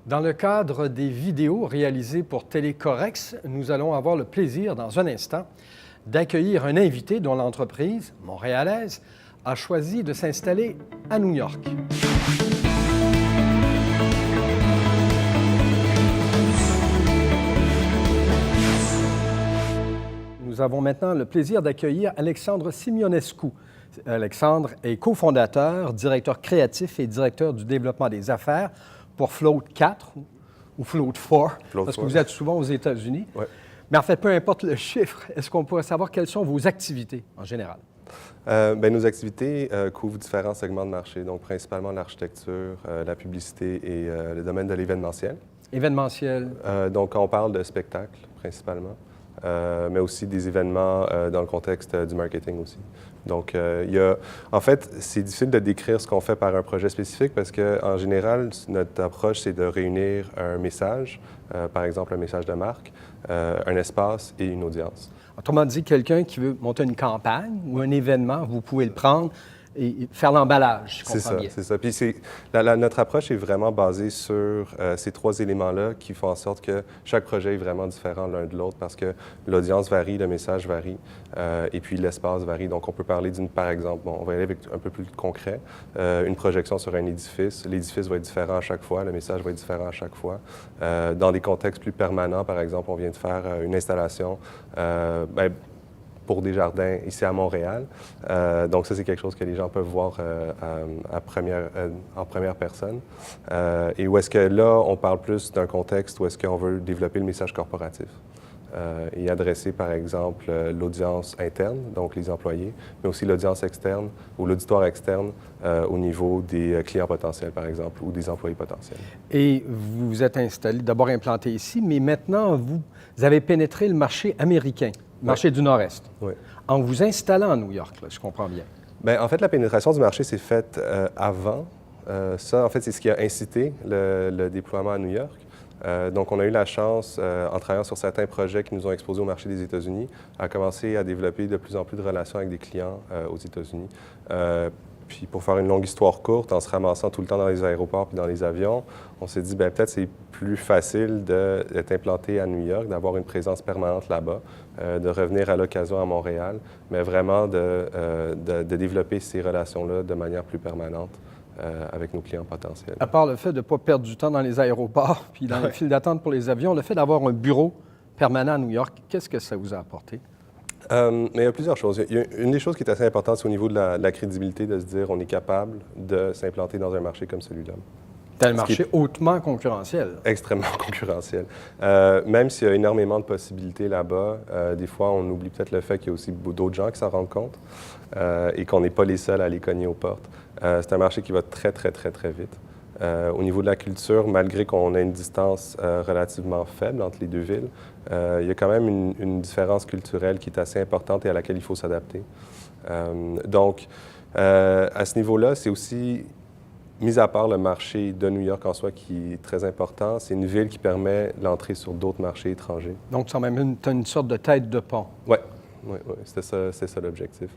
Dans le cadre des vidéos réalisées pour Télécorrex, nous allons avoir le plaisir, dans un instant, d'accueillir un invité dont l'entreprise, montréalaise, a choisi de s'installer à New York. Nous avons maintenant le plaisir d'accueillir Alexandre Simionescu. Alexandre est cofondateur, directeur créatif et directeur du développement des affaires pour Float 4 ou Float 4, parce que vous êtes souvent aux États-Unis. Ouais. Mais en fait, peu importe le chiffre, est-ce qu'on pourrait savoir quelles sont vos activités en général? Nos activités couvrent différents segments de marché, donc principalement l'architecture, la publicité et le domaine de l'événementiel. Événementiel? Donc, quand on parle de spectacles, principalement, mais aussi des événements dans le contexte du marketing aussi. Donc, en fait, c'est difficile de décrire ce qu'on fait par un projet spécifique parce qu'en général, notre approche, c'est de réunir un message, par exemple un message de marque, un espace et une audience. Autrement dit, quelqu'un qui veut monter une campagne ou un événement, vous pouvez le prendre et faire l'emballage, je comprends bien. C'est ça. Puis notre approche est vraiment basée sur ces trois éléments-là qui font en sorte que chaque projet est vraiment différent l'un de l'autre parce que l'audience varie, le message varie et puis l'espace varie. Donc, on peut parler par exemple, on va y aller avec un peu plus concret, une projection sur un édifice. L'édifice va être différent à chaque fois, le message va être différent à chaque fois. Dans des contextes plus permanents, par exemple, on vient de faire une installation, pour des jardins ici à Montréal. Donc ça, c'est quelque chose que les gens peuvent voir en première personne. Et où est-ce que là, on parle plus d'un contexte où est-ce qu'on veut développer le message corporatif et adresser, par exemple, l'audience interne, donc les employés, mais aussi l'audience externe ou l'auditoire externe au niveau des clients potentiels, par exemple, ou des employés potentiels. Et vous vous êtes installé, d'abord implanté ici, mais maintenant, vous avez pénétré le marché américain. Le marché du Nord-Est, en vous installant à New York, là, je comprends bien. Bien, en fait, la pénétration du marché s'est faite avant. Ça, en fait, c'est ce qui a incité le déploiement à New York. Donc, on a eu la chance, en travaillant sur certains projets qui nous ont exposés au marché des États-Unis, à commencer à développer de plus en plus de relations avec des clients aux États-Unis. Puis, pour faire une longue histoire courte, en se ramassant tout le temps dans les aéroports puis dans les avions, on s'est dit, bien, peut-être c'est plus facile d'être implanté à New York, d'avoir une présence permanente là-bas, de revenir à l'occasion à Montréal, mais vraiment de développer ces relations-là de manière plus permanente avec nos clients potentiels. À part le fait de ne pas perdre du temps dans les aéroports puis dans les files d'attente pour les avions, le fait d'avoir un bureau permanent à New York, qu'est-ce que ça vous a apporté? Mais il y a plusieurs choses. Une des choses qui est assez importante, c'est au niveau de la crédibilité, de se dire on est capable de s'implanter dans un marché comme celui-là. C'est un marché hautement concurrentiel. Extrêmement concurrentiel. Même s'il y a énormément de possibilités là-bas, des fois, on oublie peut-être le fait qu'il y a aussi d'autres gens qui s'en rendent compte et qu'on n'est pas les seuls à aller cogner aux portes. C'est un marché qui va très, très, très, très vite. Au niveau de la culture, malgré qu'on ait une distance relativement faible entre les deux villes, il y a quand même une différence culturelle qui est assez importante et à laquelle il faut s'adapter. Donc, à ce niveau-là, c'est aussi, mis à part le marché de New York en soi qui est très important, c'est une ville qui permet l'entrée sur d'autres marchés étrangers. Donc, c'est même une sorte de tête de pont. Oui. Oui, c'est ça l'objectif.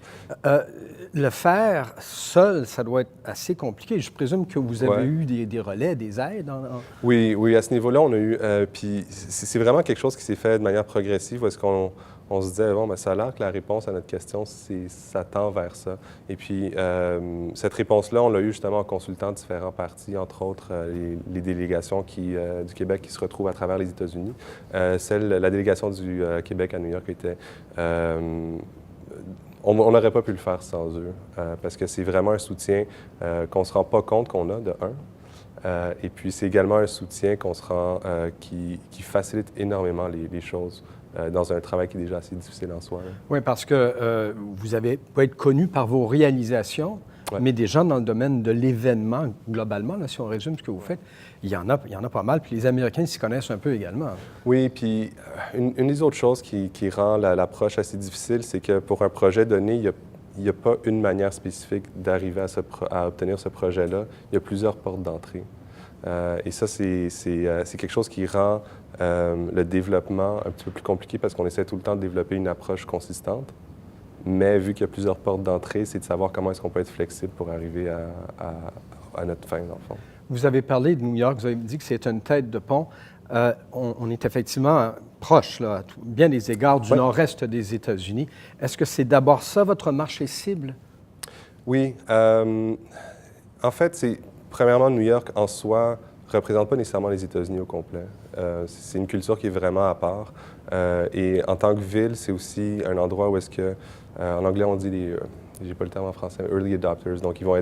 Le faire seul, ça doit être assez compliqué. Je présume que vous avez eu des relais, des aides? Oui, à ce niveau-là, on a eu... puis c'est vraiment quelque chose qui s'est fait de manière progressive, où est-ce qu'on se disait, bon, bien, ça a l'air que la réponse à notre question, ça tend vers ça. Et puis, cette réponse-là, on l'a eu justement en consultant différents partis, entre autres les délégations du Québec qui se retrouvent à travers les États-Unis. La délégation du Québec à New York était... on n'aurait pas pu le faire sans eux, parce que c'est vraiment un soutien qu'on ne se rend pas compte qu'on a, de un. Et puis, c'est également un soutien qui facilite énormément les choses dans un travail qui est déjà assez difficile en soi. Oui, parce que vous pouvez être connu par vos réalisations, mais des gens dans le domaine de l'événement, globalement, là, si on résume ce que vous faites, il y en a pas mal, puis les Américains s'y connaissent un peu également. Oui, puis une des autres choses qui rend l'approche assez difficile, c'est que pour un projet donné, il n'y a pas une manière spécifique d'arriver à obtenir ce projet-là. Il y a plusieurs portes d'entrée. Et ça, c'est quelque chose qui rend le développement un petit peu plus compliqué parce qu'on essaie tout le temps de développer une approche consistante. Mais vu qu'il y a plusieurs portes d'entrée, c'est de savoir comment est-ce qu'on peut être flexible pour arriver à notre fin, dans le fond. Vous avez parlé de New York, vous avez dit que c'est une tête de pont. On est effectivement proche, là, à bien des égards, du nord-est des États-Unis. Est-ce que c'est d'abord ça, votre marché cible? Oui. En fait, premièrement, New York, en soi, ne représente pas nécessairement les États-Unis au complet. C'est une culture qui est vraiment à part. Et en tant que ville, c'est aussi un endroit où est-ce que, en anglais, on dit j'ai pas le terme en français, early adopters. Donc, ils vont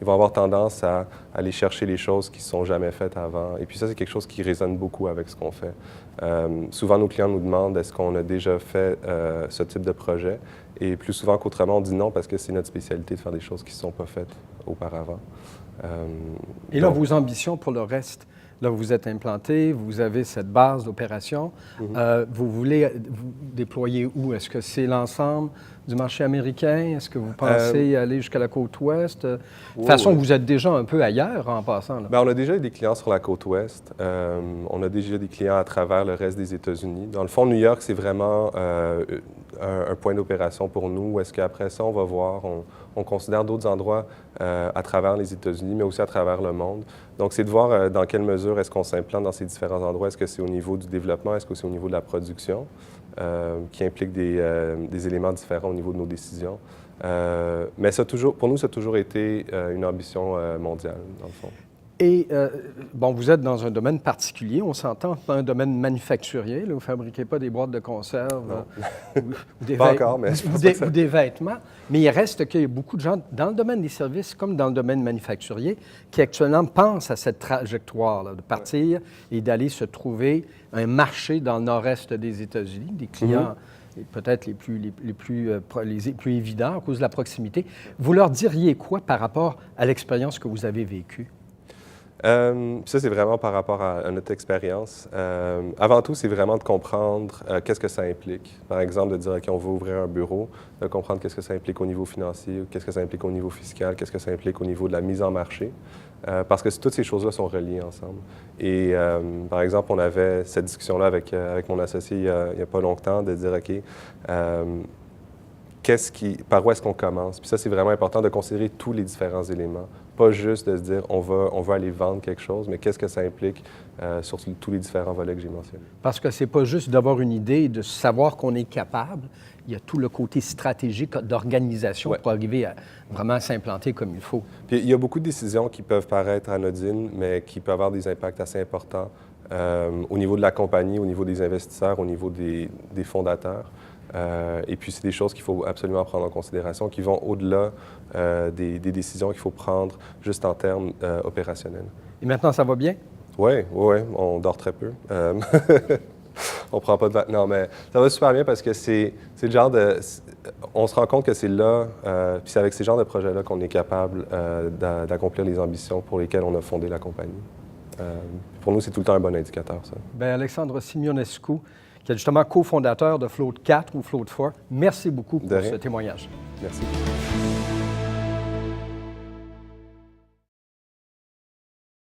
avoir tendance à aller chercher les choses qui ne sont jamais faites avant. Et puis ça, c'est quelque chose qui résonne beaucoup avec ce qu'on fait. Souvent, nos clients nous demandent est-ce qu'on a déjà fait ce type de projet. Et plus souvent qu'autrement, on dit non parce que c'est notre spécialité de faire des choses qui ne sont pas faites auparavant. Et là, vos ambitions pour le reste? Là, vous êtes implanté, vous avez cette base d'opération. Vous voulez vous déployer où? Est-ce que c'est l'ensemble du marché américain? Est-ce que vous pensez aller jusqu'à la côte ouest? De toute façon, vous êtes déjà un peu ailleurs en passant. Là. Bien, on a déjà eu des clients sur la côte ouest. On a déjà des clients à travers le reste des États-Unis. Dans le fond, New York, c'est vraiment un point d'opération pour nous. Est-ce qu'après ça, on va voir, on considère d'autres endroits à travers les États-Unis, mais aussi à travers le monde. Donc, c'est de voir dans quelle mesure est-ce qu'on s'implante dans ces différents endroits. Est-ce que c'est au niveau du développement? Est-ce que c'est au niveau de la production? Qui implique des éléments différents au niveau de nos décisions. Mais pour nous, ça a toujours été une ambition mondiale, dans le fond. Et, bon, vous êtes dans un domaine particulier, on s'entend, pas un domaine manufacturier. Là, vous ne fabriquez pas des boîtes de conserve Pas encore, mais ou des vêtements. Mais il reste qu'il y a beaucoup de gens dans le domaine des services comme dans le domaine manufacturier qui actuellement pensent à cette trajectoire-là, de partir et d'aller se trouver un marché dans le nord-est des États-Unis, des clients peut-être les plus évidents à cause de la proximité. Vous leur diriez quoi par rapport à l'expérience que vous avez vécue? Ça, c'est vraiment par rapport à notre expérience. Avant tout, c'est vraiment de comprendre qu'est-ce que ça implique. Par exemple, de dire, OK, on veut ouvrir un bureau, de comprendre qu'est-ce que ça implique au niveau financier, qu'est-ce que ça implique au niveau fiscal, qu'est-ce que ça implique au niveau de la mise en marché. Parce que toutes ces choses-là sont reliées ensemble. Et par exemple, on avait cette discussion-là avec mon associé il n'y a pas longtemps, de dire, OK, par où est-ce qu'on commence? Puis ça, c'est vraiment important de considérer tous les différents éléments. Pas juste de se dire, on va aller vendre quelque chose, mais qu'est-ce que ça implique sur tous les différents volets que j'ai mentionnés. Parce que c'est pas juste d'avoir une idée et de savoir qu'on est capable. Il y a tout le côté stratégique d'organisation pour arriver à vraiment s'implanter comme il faut. Puis il y a beaucoup de décisions qui peuvent paraître anodines, mais qui peuvent avoir des impacts assez importants au niveau de la compagnie, au niveau des investisseurs, au niveau des fondateurs. Et puis, c'est des choses qu'il faut absolument prendre en considération, qui vont au-delà des décisions qu'il faut prendre juste en termes opérationnels. Et maintenant, ça va bien? Oui, on dort très peu. On prend pas de vacances. Non, mais ça va super bien parce que c'est le genre de... On se rend compte que c'est là, puis c'est avec ces genres de projets-là qu'on est capable d'accomplir les ambitions pour lesquelles on a fondé la compagnie. Pour nous, c'est tout le temps un bon indicateur, ça. Bien, Alexandre Simionescu, qui est justement cofondateur de Float 4 ou Float 4. Merci beaucoup pour ce témoignage. Merci.